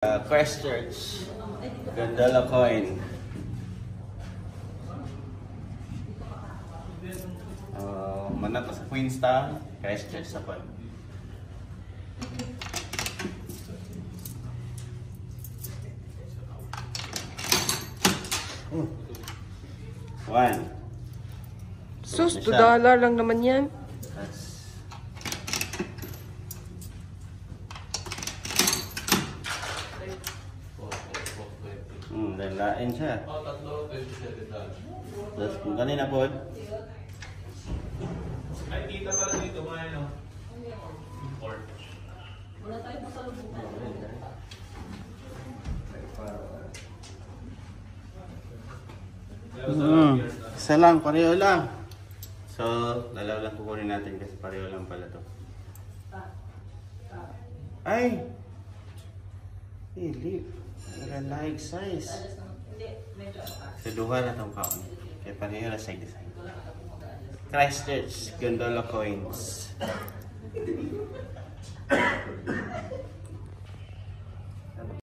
Christchurch. Gondola coin. Mana to sa Queenstown, Christchurch sa coin. One. Sus, $2 lang naman yan. Lain siya. Tapos kung kanina po. Ay, kita pala dito mga ano. Import. Wala tayong pasalubungan. Isa lang, pareho lang. So, dalawa lang kukunin natin kasi pareho lang pala to. Ay! Hindi. Like size. Sa duha na itong kaon. Kaya pareho na sa design. Christchurch Gondola coins.